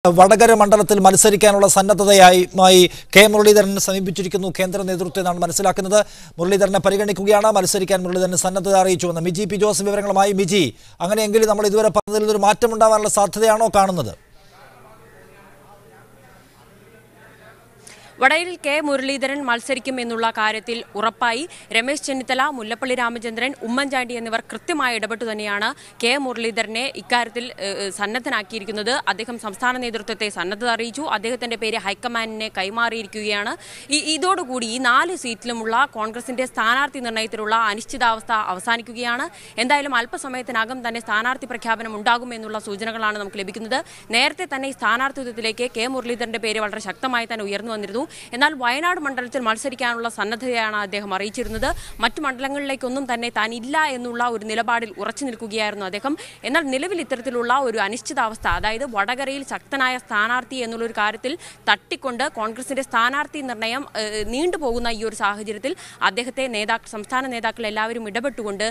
വടകര മണ്ഡലത്തിൽ മത്സരിക്കാനുള്ള സന്നദ്ധതയായി കെ മുരളീധരൻ സമീപിച്ചിരിക്കുന്നു കേന്ദ്ര നേതൃത്വം എന്നാണ് മനസ്സിലാക്കുന്നത്. മുരളീധരനെ പരിഗണിക്കുകയാണ്. മത്സരിക്കാൻ മുരളീധരൻ സന്നദ്ധത അറിയിച്ചുവെന്ന് മിജി പി ജോസ് വിവരങ്ങളുമായി. മിജി, അങ്ങനെയെങ്കിൽ നമ്മൾ ഇതുവരെ പറഞ്ഞതിൽ നിന്നൊരു മാറ്റമുണ്ടാവാനുള്ള സാധ്യതയാണോ കാണുന്നത്? വടകരയിൽ കെ മുരളീധരൻ മത്സരിക്കുമെന്നുള്ള കാര്യത്തിൽ ഉറപ്പായി. രമേശ് ചെന്നിത്തല, മുല്ലപ്പള്ളി രാമചന്ദ്രൻ, ഉമ്മൻചാണ്ടി എന്നിവർ കൃത്യമായി ഇടപെട്ടു തന്നെയാണ് കെ മുരളീധരനെ ഇക്കാര്യത്തിൽ സന്നദ്ധനാക്കിയിരിക്കുന്നത്. അദ്ദേഹം സംസ്ഥാന നേതൃത്വത്തെ സന്നദ്ധത അറിയിച്ചു. അദ്ദേഹത്തിന്റെ പേര് ഹൈക്കമാൻഡിനെ കൈമാറിയിരിക്കുകയാണ്. ഇതോടുകൂടി ഈ 4 സീറ്റിലുമുള്ള കോൺഗ്രസിന്റെ സ്ഥാനാർത്ഥി നിർണയത്തിലുള്ള അനിശ്ചിതാവസ്ഥ അവസാനിക്കുകയാണ്. എന്തായാലും അല്പസമയത്തിനകം തന്നെ സ്ഥാനാർത്ഥി പ്രഖ്യാപനം ഉണ്ടാകുമെന്നുള്ള സൂചനകളാണ് നമുക്ക് ലഭിക്കുന്നത്. നേരത്തെ തന്നെ ഈ സ്ഥാനാർത്ഥിത്വത്തിലേക്ക് കെ മുരളീധരന്റെ പേര് വളരെ ശക്തമായി തന്നെ ഉയർന്നു വന്നിരുന്നു. എന്നാൽ വയനാട് മണ്ഡലത്തിൽ മത്സരിക്കാനുള്ള സന്നദ്ധതയാണ് അദ്ദേഹം അറിയിച്ചിരുന്നത്. മറ്റു മണ്ഡലങ്ങളിലേക്കൊന്നും തന്നെ താൻ ഇല്ല എന്നുള്ള ഒരു നിലപാടിൽ ഉറച്ചു നിൽക്കുകയായിരുന്നു അദ്ദേഹം. എന്നാൽ നിലവിൽ ഇത്തരത്തിലുള്ള ഒരു അനിശ്ചിതാവസ്ഥ, അതായത് വടകരയിൽ ശക്തനായ സ്ഥാനാർത്ഥി എന്നുള്ളൊരു കാര്യത്തിൽ തട്ടിക്കൊണ്ട് കോൺഗ്രസിന്റെ സ്ഥാനാർത്ഥി നിർണയം നീണ്ടുപോകുന്ന ഈ ഒരു സാഹചര്യത്തിൽ അദ്ദേഹത്തെ സംസ്ഥാന നേതാക്കൾ എല്ലാവരും ഇടപെട്ടുകൊണ്ട്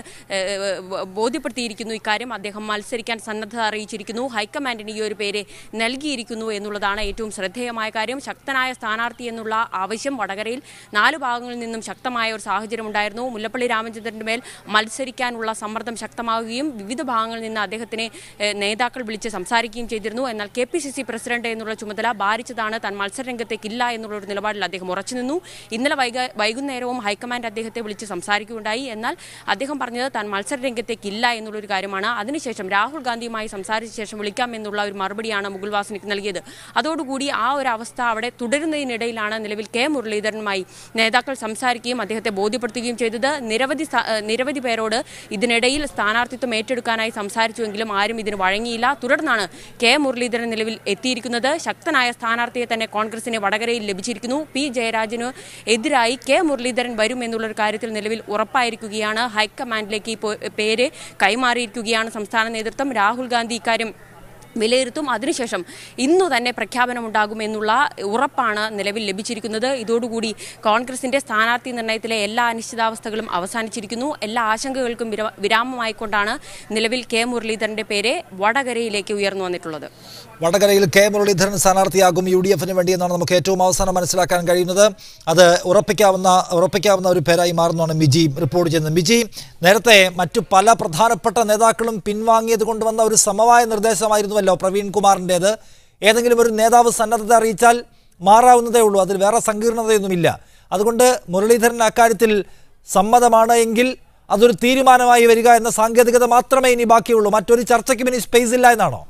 ബോധ്യപ്പെടുത്തിയിരിക്കുന്നു ഇക്കാര്യം. അദ്ദേഹം മത്സരിക്കാൻ സന്നദ്ധത അറിയിച്ചിരിക്കുന്നു. ഹൈക്കമാൻഡിന് ഈ ഒരു പേര് നൽകിയിരിക്കുന്നു എന്നുള്ളതാണ് ഏറ്റവും ശ്രദ്ധേയമായ കാര്യം. ശക്തനായ സ്ഥാനാർത്ഥി എന്നുള്ള ആവശ്യം വടകരയിൽ 4 ഭാഗങ്ങളിൽ നിന്നും ശക്തമായ ഒരു സാഹചര്യം ഉണ്ടായിരുന്നു. മുല്ലപ്പള്ളി രാമചന്ദ്രന്റെ മേൽ മത്സരിക്കാനുള്ള സമ്മർദ്ദം ശക്തമാവുകയും വിവിധ ഭാഗങ്ങളിൽ നിന്ന് അദ്ദേഹത്തിനെ നേതാക്കൾ വിളിച്ച് സംസാരിക്കുകയും ചെയ്തിരുന്നു. എന്നാൽ KPCC പ്രസിഡന്റ് എന്നുള്ള ചുമതല ഭാരിച്ചതാണ്. താൻ മത്സരരംഗത്തേക്കില്ല എന്നുള്ളൊരു നിലപാടിൽ അദ്ദേഹം ഉറച്ചു നിന്നു. ഇന്നലെ വൈകുന്നേരവും ഹൈക്കമാൻഡ് അദ്ദേഹത്തെ വിളിച്ച് സംസാരിക്കുകയുണ്ടായി. എന്നാൽ അദ്ദേഹം പറഞ്ഞത് താൻ മത്സരരംഗത്തേക്കില്ല എന്നുള്ളൊരു കാര്യമാണ്. അതിനുശേഷം രാഹുൽ ഗാന്ധിയുമായി സംസാരിച്ച ശേഷം വിളിക്കാം എന്നുള്ള ഒരു മറുപടിയാണ് മുകുൾ വാസനിക്ക് നൽകിയത്. അതോടുകൂടി ആ ഒരു അവസ്ഥ അവിടെ തുടരുന്നതിനിടയിലാണ് നിലവിൽ കെ മുരളീധരനുമായി നേതാക്കൾ സംസാരിക്കുകയും അദ്ദേഹത്തെ ബോധ്യപ്പെടുത്തുകയും ചെയ്തത്. നിരവധി പേരോട് ഇതിനിടയിൽ സ്ഥാനാർത്ഥിത്വം ഏറ്റെടുക്കാനായി സംസാരിച്ചുവെങ്കിലും ആരും ഇതിന് വഴങ്ങിയില്ല. തുടർന്നാണ് കെ മുരളീധരൻ നിലവിൽ എത്തിയിരിക്കുന്നത്. ശക്തനായ സ്ഥാനാർത്ഥിയെ തന്നെ കോൺഗ്രസിന് വടകരയിൽ ലഭിച്ചിരിക്കുന്നു. പി ജയരാജന് എതിരായി കെ മുരളീധരൻ വരും എന്നുള്ളൊരു കാര്യത്തിൽ നിലവിൽ ഉറപ്പായിരിക്കുകയാണ്. ഹൈക്കമാൻഡിലേക്ക് ഈ പേര് കൈമാറിയിരിക്കുകയാണ് സംസ്ഥാന നേതൃത്വം. രാഹുൽ ഗാന്ധി ഇക്കാര്യം വിലയിരുത്തും. അതിനുശേഷം ഇന്നു തന്നെ പ്രഖ്യാപനമുണ്ടാകുമെന്നുള്ള ഉറപ്പാണ് നിലവിൽ ലഭിച്ചിരിക്കുന്നത്. ഇതോടുകൂടി കോൺഗ്രസിന്റെ സ്ഥാനാർത്ഥി നിർണയത്തിലെ എല്ലാ അനിശ്ചിതാവസ്ഥകളും അവസാനിച്ചിരിക്കുന്നു. എല്ലാ ആശങ്കകൾക്കും വിരാമമായിക്കൊണ്ടാണ് നിലവിൽ കെ മുരളീധരന്റെ പേര് വടകരയിലേക്ക് ഉയർന്നു വന്നിട്ടുള്ളത്. വടകരയിൽ കെ മുരളീധരൻ സ്ഥാനാർത്ഥിയാകും UDF-ന് വേണ്ടി എന്നാണ് നമുക്ക് ഏറ്റവും അവസാനം മനസ്സിലാക്കാൻ കഴിയുന്നത്. അത് ഉറപ്പിക്കാവുന്ന ഒരു പേരായി മാറുന്നതാണ് മിജി റിപ്പോർട്ട് ചെയ്യുന്നത്. മിജി, നേരത്തെ മറ്റു പല പ്രധാനപ്പെട്ട നേതാക്കളും പിൻവാങ്ങിയത് കൊണ്ടുവന്ന ഒരു സമവായ നിർദ്ദേശമായിരുന്നുവല്ലോ പ്രവീൺ കുമാറിൻ്റേത്. ഏതെങ്കിലും ഒരു നേതാവ് സന്നദ്ധത അറിയിച്ചാൽ മാറാവുന്നതേ ഉള്ളൂ, അതിൽ വേറെ സങ്കീർണതയൊന്നുമില്ല. അതുകൊണ്ട് മുരളീധരൻ അക്കാര്യത്തിൽ സമ്മതമാണ് എങ്കിൽ അതൊരു തീരുമാനമായി വരിക എന്ന സാങ്കേതികത മാത്രമേ ഇനി ബാക്കിയുള്ളൂ. മറ്റൊരു ചർച്ചയ്ക്കും ഇനി സ്പേസ് ഇല്ല എന്നാണോ?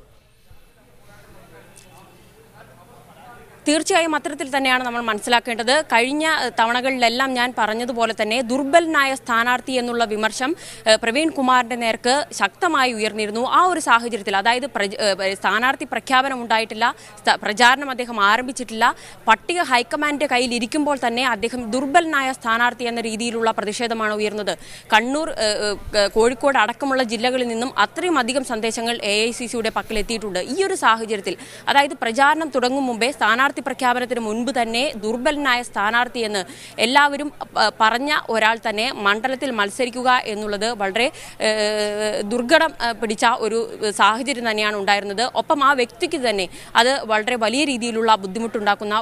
തീർച്ചയായും അത്തരത്തിൽ തന്നെയാണ് നമ്മൾ മനസ്സിലാക്കേണ്ടത്. കഴിഞ്ഞ തവണകളിലെല്ലാം ഞാൻ പറഞ്ഞതുപോലെ തന്നെ ദുർബലനായ സ്ഥാനാർത്ഥി എന്നുള്ള വിമർശം പ്രവീൺ കുമാറിന്റെ നേർക്ക് ശക്തമായി ഉയർന്നിരുന്നു. ആ ഒരു സാഹചര്യത്തിൽ, അതായത് സ്ഥാനാർത്ഥി പ്രഖ്യാപനം ഉണ്ടായിട്ടില്ല, പ്രചാരണം അദ്ദേഹം ആരംഭിച്ചിട്ടില്ല, പട്ടിക ഹൈക്കമാൻഡിന്റെ കയ്യിൽ ഇരിക്കുമ്പോൾ തന്നെ അദ്ദേഹം ദുർബലനായ സ്ഥാനാർത്ഥി എന്ന രീതിയിലുള്ള പ്രതിഷേധമാണ് ഉയർന്നത്. കണ്ണൂർ, കോഴിക്കോട് അടക്കമുള്ള ജില്ലകളിൽ നിന്നും അത്രയും അധികം സന്ദേശങ്ങൾ AICCയുടെ പക്കലെത്തിയിട്ടുണ്ട്. ഈ ഒരു സാഹചര്യത്തിൽ, അതായത് പ്രചാരണം തുടങ്ങും മുമ്പേ സ്ഥാനാർത്ഥി പ്രഖ്യാപനത്തിന് മുൻപ് തന്നെ ദുർബലനായ സ്ഥാനാർത്ഥി എന്ന് എല്ലാവരും പറഞ്ഞ ഒരാൾ തന്നെ മണ്ഡലത്തിൽ മത്സരിക്കുക എന്നുള്ളത് വളരെ ദുർഘടം പിടിച്ച ഒരു സാഹചര്യം തന്നെയാണ് ഉണ്ടായിരുന്നത്. ഒപ്പം ആ വ്യക്തിക്ക് തന്നെ അത് വളരെ വലിയ രീതിയിലുള്ള ബുദ്ധിമുട്ടുണ്ടാക്കുന്ന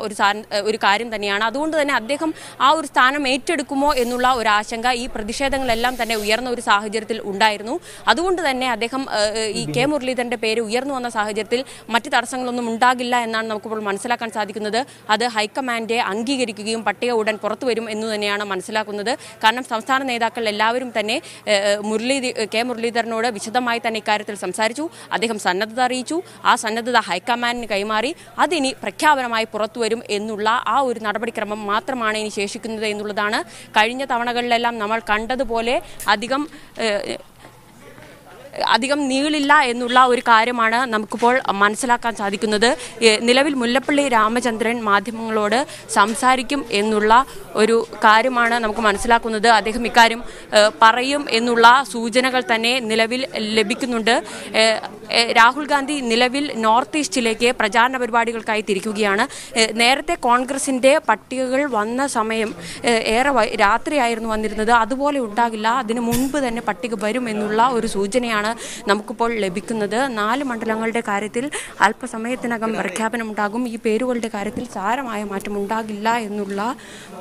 ഒരു കാര്യം തന്നെയാണ്. അതുകൊണ്ട് തന്നെ അദ്ദേഹം ആ ഒരു സ്ഥാനം ഏറ്റെടുക്കുമോ എന്നുള്ള ഒരു ആശങ്ക ഈ പ്രതിഷേധങ്ങളെല്ലാം തന്നെ ഉയർന്ന ഒരു സാഹചര്യത്തിൽ ഉണ്ടായിരുന്നു. അതുകൊണ്ട് തന്നെ അദ്ദേഹം ഈ കെ മുരളീധരന്റെ പേര് ഉയർന്നു വന്ന സാഹചര്യത്തിൽ മറ്റ് തടസ്സങ്ങളൊന്നും ഉണ്ടാകില്ല എന്നാണ് നമുക്കിപ്പോൾ മനസ്സിലാക്കാൻ സാധിക്കുന്നത്. അത് ഹൈക്കമാൻഡെ അംഗീകരിക്കുകയും പട്ടിക ഉടൻ പുറത്തു വരും എന്ന് തന്നെയാണ് മനസ്സിലാക്കുന്നത്. കാരണം സംസ്ഥാന നേതാക്കൾ എല്ലാവരും തന്നെ കെ മുരളീധരനോട് വിശദമായി തന്നെ ഇക്കാര്യത്തിൽ സംസാരിച്ചു. അദ്ദേഹം സന്നദ്ധത അറിയിച്ചു. ആ സന്നദ്ധത ഹൈക്കമാൻഡിന് കൈമാറി അതിനി പ്രഖ്യാപനമായി പുറത്തു വരും എന്നുള്ള ആ ഒരു നടപടിക്രമം മാത്രമാണ് ഇനി ശേഷിക്കുന്നത് എന്നുള്ളതാണ്. കഴിഞ്ഞ തവണകളിലെല്ലാം നമ്മൾ കണ്ടതുപോലെ അധികം നീളില്ല എന്നുള്ള ഒരു കാര്യമാണ് നമുക്കിപ്പോൾ മനസ്സിലാക്കാൻ സാധിക്കുന്നത്. നിലവിൽ മുല്ലപ്പള്ളി രാമചന്ദ്രൻ മാധ്യമങ്ങളോട് സംസാരിക്കും എന്നുള്ള ഒരു കാര്യമാണ് നമുക്ക് മനസ്സിലാക്കുന്നത്. അദ്ദേഹം ഇക്കാര്യം പറയും എന്നുള്ള സൂചനകൾ തന്നെ നിലവിൽ ലഭിക്കുന്നുണ്ട്. രാഹുൽ ഗാന്ധി നിലവിൽ നോർത്ത് ഈസ്റ്റിലേക്ക് പ്രചാരണ പരിപാടികൾക്കായി തിരിക്കുകയാണ്. നേരത്തെ കോൺഗ്രസിൻ്റെ പട്ടികകൾ വന്ന സമയം രാത്രിയായിരുന്നു വന്നിരുന്നത്. അതുപോലെ ഉണ്ടാകില്ല, അതിനു മുൻപ് തന്നെ പട്ടിക വരും എന്നുള്ള ഒരു സൂചനയാണ് സൂചനയാണ് നമുക്കിപ്പോൾ ലഭിക്കുന്നത്. 4 മണ്ഡലങ്ങളുടെ കാര്യത്തിൽ അല്പസമയത്തിനകം പ്രഖ്യാപനമുണ്ടാകും. ഈ പേരുകളുടെ കാര്യത്തിൽ സാരമായ മാറ്റം ഉണ്ടാകില്ല എന്നുള്ള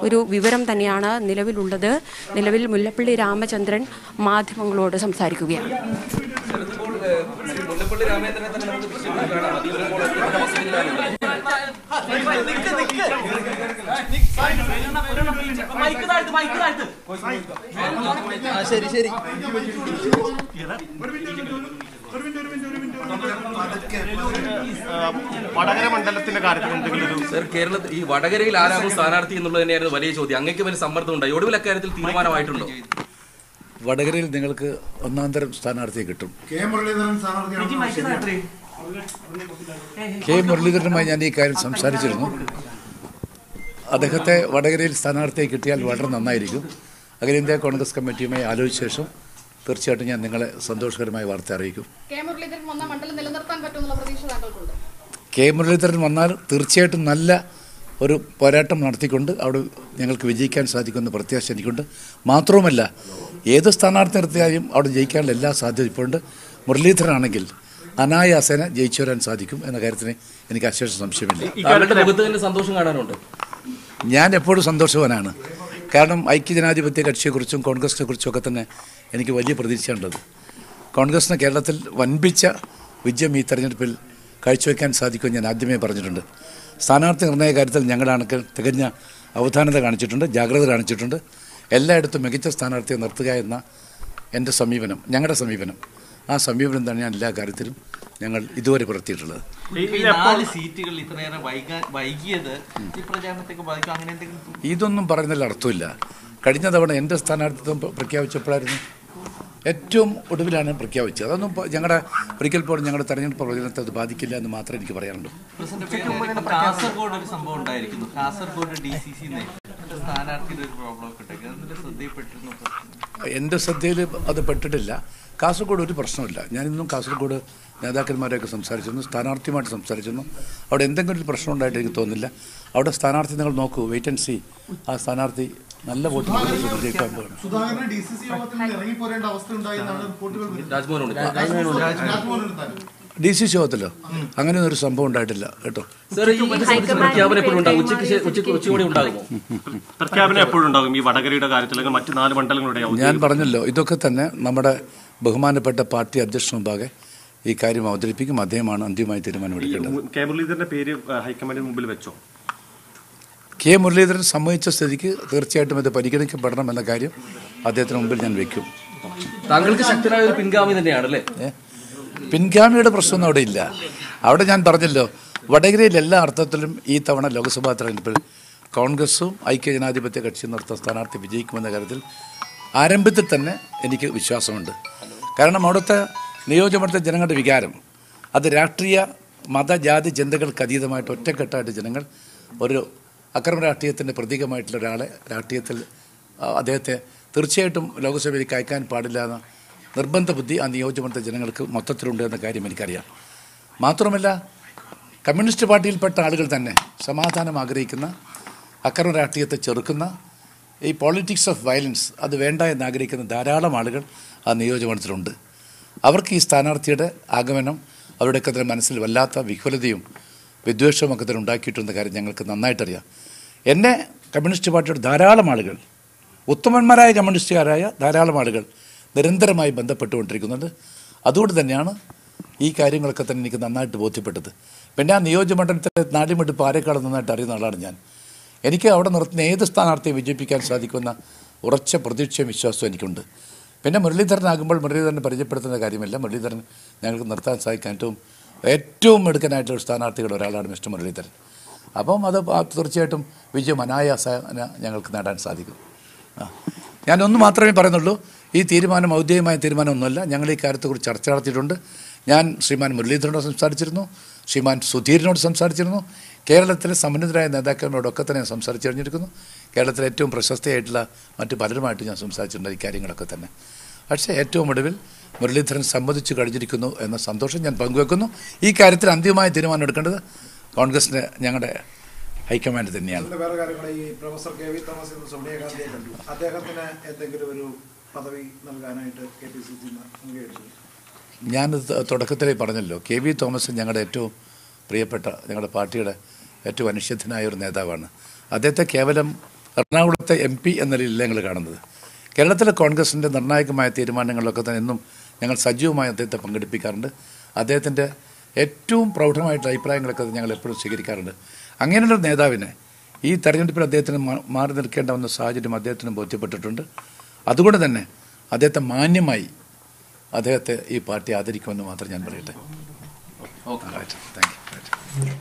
ഒരു വിവരം തന്നെയാണ് നിലവിലുള്ളത്. നിലവിൽ മുല്ലപ്പള്ളി രാമചന്ദ്രൻ മാധ്യമങ്ങളോട് സംസാരിക്കുകയാണ്. വടകര മണ്ഡലത്തിന്റെ കാര്യത്തിൽ എന്തെങ്കിലും സർ, കേരളത്തിൽ ഈ വടകരയിൽ ആരാകും സ്ഥാനാർത്ഥി എന്നുള്ളത് തന്നെയായിരുന്നു വലിയ ചോദ്യം. അങ്ങേക്ക് വലിയ സമ്മർദ്ദം ഉണ്ടായി. ഒടുവിൽ അക്കാര്യത്തിൽ തീരുമാനമായിട്ടുണ്ടോ? വടകരയിൽ നിങ്ങൾക്ക് ഒന്നാം തരം സ്ഥാനാർത്ഥിയെ കിട്ടും. കെ മുരളീധരനുമായി ഞാൻ ഈ കാര്യം സംസാരിച്ചിരുന്നു. അദ്ദേഹത്തെ വടകരയിൽ സ്ഥാനാർത്ഥിയെ കിട്ടിയാൽ വളരെ നന്നായിരിക്കും. അഖിലേന്ത്യാ കോൺഗ്രസ് കമ്മിറ്റിയുമായി ആലോചിച്ച ശേഷം തീർച്ചയായിട്ടും ഞാൻ നിങ്ങളെ സന്തോഷകരമായ വാർത്ത അറിയിക്കും. കെ മുരളീധരൻ വന്നാൽ തീർച്ചയായിട്ടും നല്ല ഒരു പോരാട്ടം നടത്തിക്കൊണ്ട് അവിടെ ഞങ്ങൾക്ക് വിജയിക്കാൻ സാധിക്കുമെന്ന് പ്രത്യാശ എനിക്കുണ്ട്. മാത്രവുമല്ല, ഏത് സ്ഥാനാർത്ഥി നിർത്തിയാലും അവിടെ ജയിക്കാനുള്ള എല്ലാ സാധ്യതയും ഇപ്പോൾ ഉണ്ട്. മുരളീധരനാണെങ്കിൽ അനായാസേന ജയിച്ചു വരാൻ സാധിക്കും എന്ന കാര്യത്തിന് എനിക്ക് അശേഷ സംശയമില്ല. സന്തോഷം കാണാനുണ്ട്. ഞാൻ എപ്പോഴും സന്തോഷവാനാണ്. കാരണം ഐക്യജനാധിപത്യ കക്ഷിയെക്കുറിച്ചും കോൺഗ്രസിനെ കുറിച്ചും ഒക്കെ തന്നെ എനിക്ക് വലിയ പ്രതീക്ഷയുണ്ടത്. കോൺഗ്രസിന് കേരളത്തിൽ വൻപിച്ച വിജയം ഈ തെരഞ്ഞെടുപ്പിൽ കാഴ്ചവെക്കാൻ സാധിക്കുമെന്ന് ഞാൻ ആദ്യമേ പറഞ്ഞിട്ടുണ്ട്. സ്ഥാനാർത്ഥി നിർണയ കാര്യത്തിൽ ഞങ്ങളാണ് തികഞ്ഞ അവധാനത കാണിച്ചിട്ടുണ്ട്, ജാഗ്രത കാണിച്ചിട്ടുണ്ട്. എല്ലായിടത്തും മികച്ച സ്ഥാനാർത്ഥിയെ നിർത്തുക എന്ന എൻ്റെ സമീപനം, ഞങ്ങളുടെ സമീപനം, ആ സമീപനം തന്നെയാണ് എല്ലാ കാര്യത്തിലും ഞങ്ങൾ ഇതുവരെ പുലർത്തിയിട്ടുള്ളത്. ഇതൊന്നും പറയുന്നതിൽ അർത്ഥമില്ല. കഴിഞ്ഞ തവണ എൻ്റെ സ്ഥാനാർത്ഥിത്വം പ്രഖ്യാപിച്ചപ്പോഴായിരുന്നു ഏറ്റവും ഒടുവിലാണ് പ്രഖ്യാപിച്ചത്. അതൊന്നും ഞങ്ങളുടെ ഒരിക്കൽ പോലും ഞങ്ങളുടെ തെരഞ്ഞെടുപ്പ് പ്രചരണത്തെ അത് ബാധിക്കില്ല എന്ന് മാത്രമേ എനിക്ക് പറയാനുള്ളൂ. കാസർഗോഡ് ഒരു സംഭവം ഉണ്ടായിരിക്കുന്നു. കാസർഗോഡ് DCC എൻ്റെ ശ്രദ്ധയിൽ അത് പെട്ടിട്ടില്ല. കാസർഗോഡ് ഒരു പ്രശ്നമില്ല. ഞാനിന്നും കാസർഗോഡ് നേതാക്കന്മാരെയൊക്കെ സംസാരിച്ചിരുന്നു, സ്ഥാനാർത്ഥിയുമായിട്ട് സംസാരിച്ചിരുന്നു. അവിടെ എന്തെങ്കിലും ഒരു പ്രശ്നം ഉണ്ടായിട്ട് എനിക്ക് തോന്നുന്നില്ല. അവിടെ സ്ഥാനാർത്ഥി നിങ്ങൾ നോക്കൂ, വെയിറ്റ് ആൻഡ് സീ. ആ സ്ഥാനാർത്ഥി നല്ല വോട്ട് ജയിക്കാൻ പോകുന്നു. DCC യോഗത്തിലോ അങ്ങനെ ഒരു സംഭവം ഉണ്ടായിട്ടില്ല കേട്ടോ. ഞാൻ പറഞ്ഞല്ലോ, ഇതൊക്കെ തന്നെ നമ്മുടെ ബഹുമാനപ്പെട്ട പാർട്ടി അധ്യക്ഷ മുമ്പാകെ ഈ കാര്യം അവതരിപ്പിക്കും. അദ്ദേഹമാണ് അന്തിമമായി തീരുമാനമെടുക്കേണ്ടത്. കെ മുരളീധരന്റെ പേര് ഹൈക്കമാൻഡിന് മുമ്പിൽ വെച്ചോ? കെ മുരളീധരൻ സമ്മതിച്ച സ്ഥിതിക്ക് തീർച്ചയായിട്ടും ഇത് പരിഗണിക്കപ്പെടണം എന്ന കാര്യം അദ്ദേഹത്തിന് മുമ്പിൽ ഞാൻ വെക്കും. താങ്കൾക്ക് ശക്തനായ ഒരു പിൻഗാമി തന്നെയാണല്ലേ? പിൻഗാമിയുടെ പ്രശ്നമൊന്നും അവിടെ ഇല്ല. അവിടെ ഞാൻ പറഞ്ഞല്ലോ, വടകരയിൽ എല്ലാ അർത്ഥത്തിലും ഈ തവണ ലോക്സഭാ തെരഞ്ഞെടുപ്പിൽ കോൺഗ്രസും ഐക്യജനാധിപത്യ കക്ഷിയും നിർത്തുന്ന സ്ഥാനാർത്ഥി വിജയിക്കുമെന്ന കാര്യത്തിൽ ആരംഭത്തിൽ തന്നെ എനിക്ക് വിശ്വാസമുണ്ട്. കാരണം അവിടുത്തെ നിയോജകമണ്ഡലത്തെ ജനങ്ങളുടെ വികാരം അത് രാഷ്ട്രീയ മത ജാതി ചിന്തകൾക്ക് അതീതമായിട്ട് ഒറ്റക്കെട്ടായിട്ട് ജനങ്ങൾ ഒരു അക്രമ രാഷ്ട്രീയത്തിൻ്റെ പ്രതീകമായിട്ടുള്ള ഒരാളെ രാഷ്ട്രീയത്തിൽ അദ്ദേഹത്തെ തീർച്ചയായിട്ടും ലോക്സഭയിലേക്ക് അയക്കാൻ പാടില്ല എന്ന നിർബന്ധ ബുദ്ധി ആ നിയോജകമണ്ഡലത്തെ ജനങ്ങൾക്ക് മൊത്തത്തിലുണ്ട് എന്ന കാര്യം എനിക്കറിയാം. മാത്രമല്ല, കമ്മ്യൂണിസ്റ്റ് പാർട്ടിയിൽപ്പെട്ട ആളുകൾ തന്നെ സമാധാനം ആഗ്രഹിക്കുന്ന, അക്രമ രാഷ്ട്രീയത്തെ ചെറുക്കുന്ന, ഈ പോളിറ്റിക്സ് ഓഫ് വയലൻസ് അത് വേണ്ട എന്നാഗ്രഹിക്കുന്ന ധാരാളം ആളുകൾ ആ നിയോജകമണ്ഡലത്തിലുണ്ട്. അവർക്ക് ഈ സ്ഥാനാർത്ഥിയുടെ ആഗമനം അവരുടെയൊക്കെ തന്നെ മനസ്സിൽ വല്ലാത്ത വിഹ്വലതയും വിദ്വേഷവും ഒക്കെ തന്നെ ഉണ്ടാക്കിയിട്ടുള്ള കാര്യം ഞങ്ങൾക്ക് നന്നായിട്ടറിയാം. എന്നെ കമ്മ്യൂണിസ്റ്റ് പാർട്ടിയുടെ ധാരാളം ആളുകൾ, ഉത്തമന്മാരായ കമ്മ്യൂണിസ്റ്റുകാരായ ധാരാളം ആളുകൾ നിരന്തരമായി ബന്ധപ്പെട്ടുകൊണ്ടിരിക്കുന്നുണ്ട്. അതുകൊണ്ട് തന്നെയാണ് ഈ കാര്യങ്ങളൊക്കെ തന്നെ എനിക്ക് നന്നായിട്ട് ബോധ്യപ്പെട്ടത്. പിന്നെ ആ നിയോജകമണ്ഡലത്തിലെ നാടിമെടുപ്പ് ആരെക്കാളും നന്നായിട്ട് അറിയുന്ന ആളാണ് ഞാൻ. എനിക്ക് അവിടെ നിർത്തുന്ന ഏത് സ്ഥാനാർത്ഥിയെ വിജയിപ്പിക്കാൻ സാധിക്കുമെന്ന ഉറച്ച പ്രതീക്ഷയും വിശ്വാസവും എനിക്കുണ്ട്. പിന്നെ മുരളീധരനാകുമ്പോൾ മുരളീധരനെ പരിചയപ്പെടുത്തുന്ന കാര്യമില്ല. മുരളീധരൻ ഞങ്ങൾക്ക് നിർത്താൻ സാധിക്കാൻ ഏറ്റവും മിടുക്കനായിട്ടുള്ള സ്ഥാനാർത്ഥികളുടെ ഒരാളാണ് മിസ്റ്റർ മുരളീധരൻ. അപ്പം അത് തീർച്ചയായിട്ടും വിജയം അനായാസേന ഞങ്ങൾക്ക് നേടാൻ സാധിക്കും. ഞാനൊന്ന് മാത്രമേ പറയുന്നുള്ളൂ, ഈ തീരുമാനം ഔദ്യോഗികമായ തീരുമാനമൊന്നുമല്ല. ഞങ്ങൾ ഈ കാര്യത്തെക്കുറിച്ച് ചർച്ച നടത്തിയിട്ടുണ്ട്. ഞാൻ ശ്രീമാൻ മുരളീധരനോട് സംസാരിച്ചിരുന്നു, ശ്രീമാൻ സുധീരനോട് സംസാരിച്ചിരുന്നു, കേരളത്തിലെ സമ്പന്നരായ നേതാക്കളോടൊക്കെ തന്നെ സംസാരിച്ചു കഴിഞ്ഞിരിക്കുന്നു. കേരളത്തിലെ ഏറ്റവും പ്രശസ്തയായിട്ടുള്ള മറ്റ് പലരുമായിട്ട് ഞാൻ സംസാരിച്ചിട്ടുണ്ട് ഈ കാര്യങ്ങളൊക്കെ തന്നെ. പക്ഷേ ഏറ്റവും ഒടുവിൽ മുരളീധരൻ സമ്മതിച്ചു കഴിഞ്ഞിരിക്കുന്നു എന്ന സന്തോഷം ഞാൻ പങ്കുവെക്കുന്നു. ഈ കാര്യത്തിൽ അന്തിമമായ തീരുമാനം എടുക്കേണ്ടത് കോൺഗ്രസിൻ്റെ ഞങ്ങളുടെ ഹൈക്കമാൻഡ് തന്നെയാണ്. വേറെ കാര്യങ്ങൾ, ഈ പ്രൊഫസർ കെ വി തോമസ് എന്ന് സോണിയാഗാന്ധിയെ കണ്ടു. അദ്ദേഹത്തിന് എന്തെങ്കിലും ഒരു പദവി നൽകാനായിട്ട് KPCC അംഗീകരിച്ചു? ഞാൻ തുടക്കത്തിലേ പറഞ്ഞല്ലോ, കെ വി തോമസ് ഞങ്ങളുടെ ഏറ്റവും പ്രിയപ്പെട്ട, ഞങ്ങളുടെ പാർട്ടിയുടെ ഏറ്റവും അനിശ്ചിതനായ ഒരു നേതാവാണ്. അദ്ദേഹത്തെ കേവലം എറണാകുളത്തെ MP എന്ന നിലയിലല്ല ഞങ്ങൾ കാണുന്നത്. കേരളത്തിലെ കോൺഗ്രസിൻ്റെ നിർണായകമായ തീരുമാനങ്ങളിലൊക്കെ തന്നെ എന്നും ഞങ്ങൾ സജീവമായി അദ്ദേഹത്തെ പങ്കെടുപ്പിക്കാറുണ്ട്. അദ്ദേഹത്തിൻ്റെ ഏറ്റവും പ്രൗഢമായിട്ടുള്ള അഭിപ്രായങ്ങളൊക്കെ ഞങ്ങൾ എപ്പോഴും സ്വീകരിക്കാറുണ്ട്. അങ്ങനെയുള്ളൊരു നേതാവിനെ ഈ തെരഞ്ഞെടുപ്പിൽ അദ്ദേഹത്തിന് മാറി നിൽക്കേണ്ട വന്ന സാഹചര്യം അദ്ദേഹത്തിന് ബോധ്യപ്പെട്ടിട്ടുണ്ട്. അതുകൊണ്ട് തന്നെ അദ്ദേഹത്തെ മാന്യമായി അദ്ദേഹത്തെ ഈ പാർട്ടി ആദരിക്കുമെന്ന് മാത്രം ഞാൻ പറയട്ടെ. Okay, thank you.